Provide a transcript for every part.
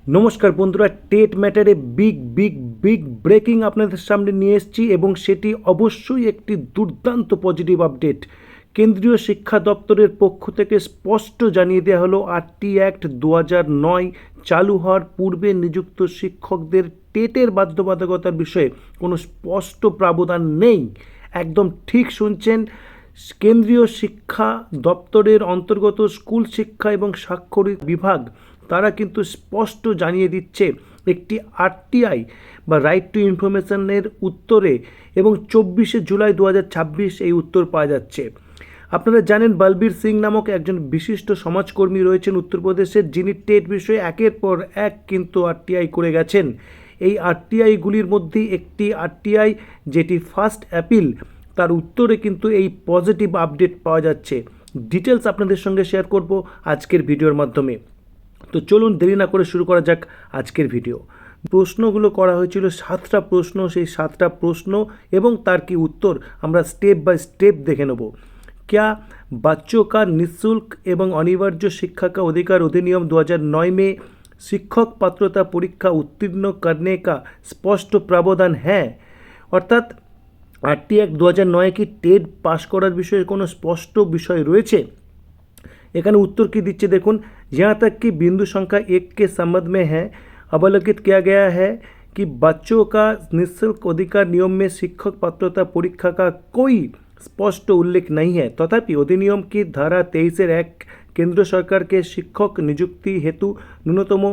নমস্কার বন্ধুরা, TET ম্যাটারে big breaking আপনাদের সামনে নিয়ে এসেছি এবং সেটি অবশ্যই একটি দুর্দান্ত পজিটিভ আপডেট। কেন্দ্রীয় শিক্ষা দপ্তরের পক্ষ থেকে স্পষ্ট জানিয়ে দেওয়া হলো আরটি অ্যাক্ট 2009 চালু হওয়ার পূর্বে নিযুক্ত শিক্ষকদের টেটের বাধ্যবাধকতার বিষয়ে কোনো স্পষ্ট প্রাবধান নেই। একদম ঠিক শুনছেন, কেন্দ্রীয় শিক্ষা দপ্তরের অন্তর্গত স্কুল শিক্ষা এবং স্বাক্ষরিত বিভাগ তারা কিন্তু স্পষ্ট জানিয়ে দিচ্ছে একটি আরটিআই বা রাইট টু ইনফরমেশনের উত্তরে, এবং 24শে জুলাই 2026 এই উত্তর পাওয়া যাচ্ছে। আপনারা জানেন বলবীর সিং নামক একজন বিশিষ্ট সমাজকর্মী রয়েছেন উত্তরপ্রদেশের, যিনি টেট বিষয়ে একের পর এক কিন্তু আরটিআই করে গেছেন। এই আরটিআইগুলির মধ্যে একটি আরটিআই যেটি ফার্স্ট অ্যাপিল, তার উত্তরে কিন্তু এই পজিটিভ আপডেট পাওয়া যাচ্ছে। ডিটেলস আপনাদের সঙ্গে শেয়ার করব আজকের ভিডিওর মাধ্যমে। তো চলুন দেরি না করে শুরু করা যাক আজকের ভিডিও। প্রশ্নগুলো করা হয়েছিল 7টা প্রশ্ন, সেই 7টা প্রশ্ন এবং তার কি উত্তর আমরা স্টেপ বাই স্টেপ দেখে নেব। क्या बच्चों का निःशुल्क एवं अनिवार्य शिक्षा का अधिकार अधिनियम 2009 में शिक्षक पात्रता परीक्षा उत्तीर्ण करने का स्पष्ट प्रावधान है? অর্থাৎ আরটি অ্যাক্ট 2009 কি টেট পাশ করার বিষয়ে কোনো স্পষ্ট বিষয় রয়েছে? এখানে উত্তর কি দিচ্ছে দেখুন, जहाँ तक कि बिंदु संख्या 1 के संबंध में है अवलोकित किया गया है कि बच्चों का निःशुल्क अधिकार नियम में शिक्षक पात्रता परीक्षा का कोई स्पष्ट उल्लेख नहीं है। तथापि अधिनियम की धारा 23(1) केंद्र सरकार के शिक्षक नियुक्ति हेतु न्यूनतम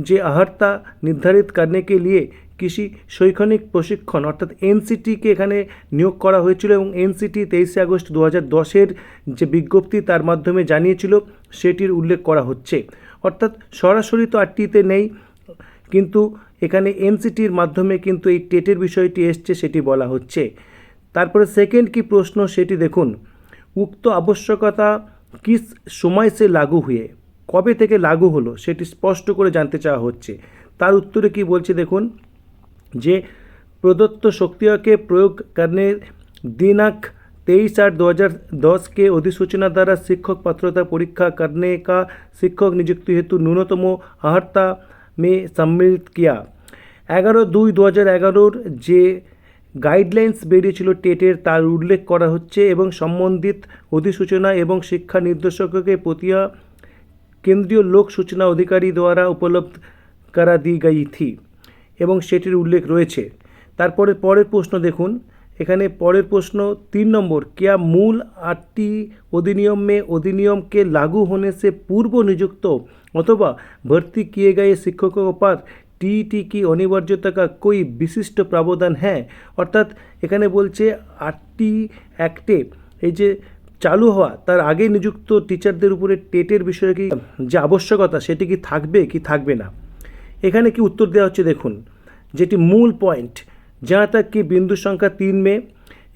যে আহারতা নির্ধারিত करने के लिए কৃষি শৈক্ষণিক প্রশিক্ষণ অর্থাৎ এনসিটিকে এখানে নিয়োগ করা হয়েছিল, এবং এনসিটি 23শে আগস্ট 2010-এর যে বিজ্ঞপ্তি তার মাধ্যমে জানিয়েছিল সেটির উল্লেখ করা হচ্ছে। অর্থাৎ সরাসরি তো আরটিতে নেই, কিন্তু এখানে এনসিটির মাধ্যমে কিন্তু এই টেটের বিষয়টি এসছে সেটি বলা হচ্ছে। তারপরে সেকেন্ড কি প্রশ্ন সেটি দেখুন, উক্ত আবশ্যকতা কিস সময় সে লাগু হুয়ে, কবে থেকে লাগু হলো সেটি স্পষ্ট করে জানতে চাওয়া হচ্ছে। তার উত্তরে কি বলছে দেখুন, যে प्रदत्त शक्तियों के प्रयोग करने दिनांक 23/8/2010 के अधिसूचना द्वारा शिक्षक पात्रता परीक्षा करने का शिक्षक नियुक्ति हेतु न्यूनतम अहर्ता में सम्मिलित किया। 11/2/2011 যে গাইডলাইন্স বেরিয়েছিল টেটের তার উল্লেখ করা হচ্ছে, এবং সম্বন্ধিত অধিসূচনা এবং শিক্ষা নির্দেশককে প্রতিয়া কেন্দ্রীয় লোক সূচনা অধিকারী দ্বারা উপলব্ধ করা दी गई थी এবং সেটির উল্লেখ রয়েছে। তারপরে পরের প্রশ্ন দেখুন, এখানে পরের প্রশ্ন 3 নম্বর, क्या मूल आरटी अधिनियम में अधिनियम के लागू होने से पूर्व नियुक्त अथवा भर्ती किए गए शिक्षकों पर टीईटी की अनिवार्यता का कोई विशिष्ट प्रावधान है? অর্থাৎ এখানে বলছে আরটি অ্যাক্টে এই যে চালু হওয়া তার আগে নিযুক্ত টিচারদের উপরে টেটের বিষয়ে কি যে আবশ্যকতা সেটি কি থাকবে কি থাকবে না। এখানে কি উত্তর দেওয়া হচ্ছে দেখুন, যেটি মূল পয়েন্ট, जहाँ तक कि बिंदु संख्या 3 में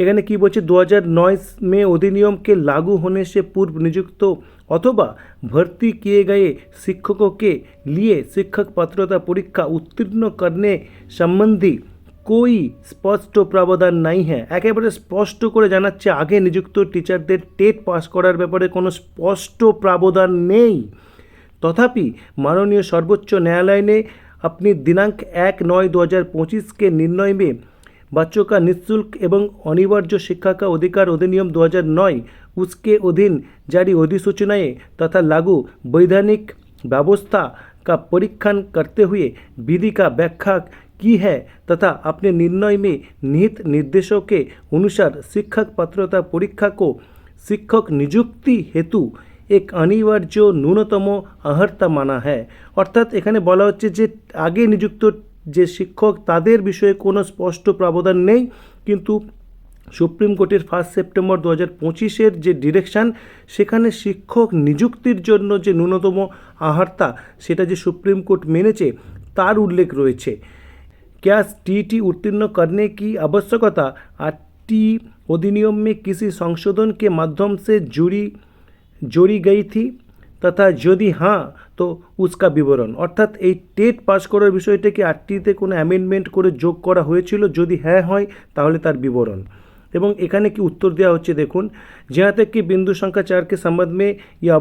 এখানে কি বলছে 2009 में अधिनियम के लागू होने से पूर्व नियुक्त अथवा भर्ती किए गए शिक्षकों के लिए शिक्षक पात्रता परीक्षा उत्तीर्ण करने संबंधी कोई স্পষ্ট प्रावधान नहीं है। একেবারে স্পষ্ট করে জানাচ্ছে আগে নিযুক্ত টিচারদের টেট পাস করার ব্যাপারে কোনো স্পষ্ট प्रावधान নেই। तथापि माननीय सर्वोच्च न्यायालय ने अपनी दिनांक 1/9/2025 के निर्णय में बच्चों का निःशुल्क एवं अनिवार्य शिक्षा का अधिकार अधिनियम 2009 उसके अधीन जारी अधिसूचनाएं तथा लागू वैधानिक व्यवस्था का परीक्षण करते हुए विधि का व्याख्या की है तथा अपने निर्णय में निहित निर्देशों के अनुसार शिक्षक पात्रता परीक्षा को शिक्षक नियुक्ति हेतु एक अनिवार्य न्यूनतम अहर्ता माना है। অর্থাৎ এখানে বলা হচ্ছে যে আগে নিযুক্ত যে শিক্ষক তাদের বিষয়ে কোনো স্পষ্ট প্রাবধান নেই, কিন্তু সুপ্রিম কোর্টের 1 সেপ্টেম্বর 2025-এর যে ডিরেকশান সেখানে শিক্ষক নিযুক্তির জন্য যে ন্যূনতম আহারতা সেটা যে সুপ্রিম কোর্ট মেনেছে তার উল্লেখ রয়েছে। क्या टीईटी उत्तीर्ण करने की आवश्यकता आरटी अधिनियम में किसी संशोधन के माध्यम से जोड़ी गई थी तथा यदि हाँ तो उसका विवरण, অর্থাৎ এই টেট পাস করার বিষয়টাকে আরটিতে কোনো অ্যামেন্ডমেন্ট করে যোগ করা হয়েছিল, যদি হ্যাঁ হয় তাহলে তার বিবরণ। এবং এখানে কি उत्तर দেওয়া হচ্ছে দেখুন, जहाँ तक कि बिंदु संख्या 4 के संबंध में यह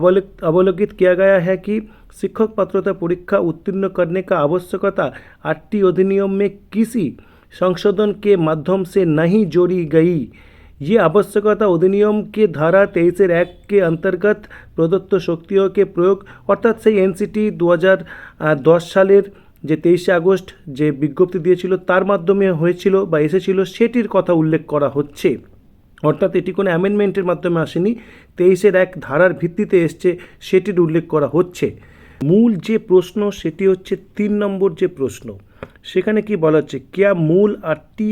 अवलोकित किया गया है कि शिक्षक पात्रता परीक्षा उत्तीर्ण करने का आवश्यकता आरटी अधिनियम में किसी संशोधन के माध्यम से नहीं जोड़ी गई। ये आवश्यकता अधिनियम के धारा 23(1) के अंतर्गत प्रदत्त शक्तियों के प्रयोग अर्थात से एनसीटी 2010 সালের যে 23 আগস্ট যে বিজ্ঞপ্তি দিয়েছিল তার মাধ্যমে হয়েছিল বা এসেছিল সেটির কথা উল্লেখ করা হচ্ছে। অর্থাৎ এটি কোনো অ্যামেন্ডমেন্টের মাধ্যমে আসেনি, 23(1) ধারার ভিত্তিতে এসছে, সেটির উল্লেখ করা হচ্ছে। মূল যে প্রশ্ন সেটি হচ্ছে 3 নম্বর যে প্রশ্ন, সেখানে কি বলা হচ্ছে, क्या मूल आरटी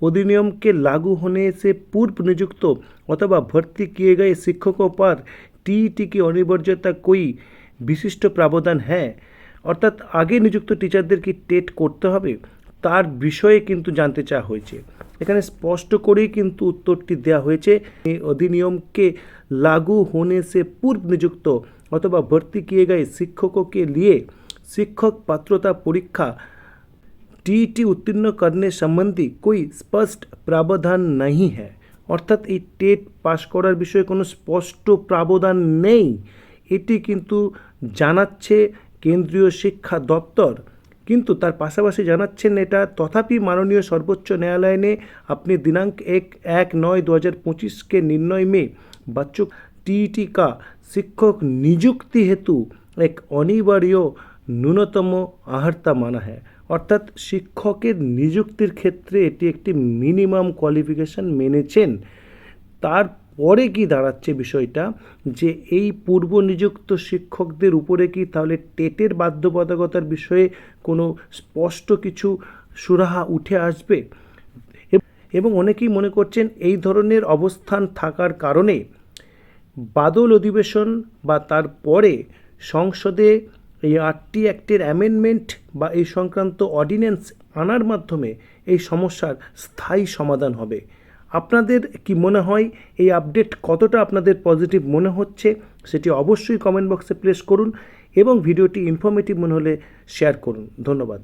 अधिनियम के लागू होने से पूर्व नियुक्त अथवा भर्ती किए गए शिक्षकों पर टीईटी की अनिवार्यता कोई विशिष्ट प्रावधान है। অর্থাৎ আগে নিযুক্ত টিচারদের কি টেট করতে হবে তার বিষয়ে কিন্তু জানতে চাওয়া হয়েছে। এখানে স্পষ্ট করেই কিন্তু উত্তরটি দেওয়া হয়েছে, এই अधिनियमকে लागू होने से पूर्व नियुक्त अथवा भर्ती किए गए शिक्षकों के लिए शिक्षक पात्रता परीक्षा टीईटी उत्तीर्ण करने संबंधी कोई स्पष्ट प्रावधान नहीं है। অর্থাৎ এই টেট পাস করার বিষয়ে কোনো স্পষ্ট প্রাবধান নেই, এটি কিন্তু জানাচ্ছে কেন্দ্রীয় শিক্ষা দপ্তর। কিন্তু তার পাশাপাশি জানাচ্ছেন এটা, তথাপি माननीय सर्वोच्च न्यायालय ने अपने दिनांक 1/9/2025 के निर्णय में बच्चों टीईटी का शिक्षक नियुक्ति हेतु एक अनिवार्य ন্যূনতম আহার্তা মানা है। অর্থাৎ শিক্ষকের নিযুক্তির ক্ষেত্রে এটি একটি মিনিমাম কোয়ালিফিকেশান মেনেছেন। তারপরে কি দাঁড়াচ্ছে বিষয়টা, যে এই পূর্ব নিযুক্ত শিক্ষকদের উপরে কি তাহলে টেটের বাধ্যবাধকতার বিষয়ে কোনো স্পষ্ট কিছু সুরাহা উঠে আসবে। এবং অনেকেই মনে করছেন এই ধরনের অবস্থান থাকার কারণে বাদল অধিবেশন বা তারপরে সংসদে এই আরটি অ্যাক্টের অ্যামেন্ডমেন্ট বা এই সংক্রান্ত অর্ডিন্যান্স আনার মাধ্যমে এই সমস্যার স্থায়ী সমাধান হবে। আপনাদের কি মনে হয়, এই আপডেট কতটা আপনাদের পজিটিভ মনে হচ্ছে সেটি অবশ্যই কমেন্ট বক্সে প্লেস করুন এবং ভিডিওটি ইনফরমেটিভ মনে হলে শেয়ার করুন। ধন্যবাদ।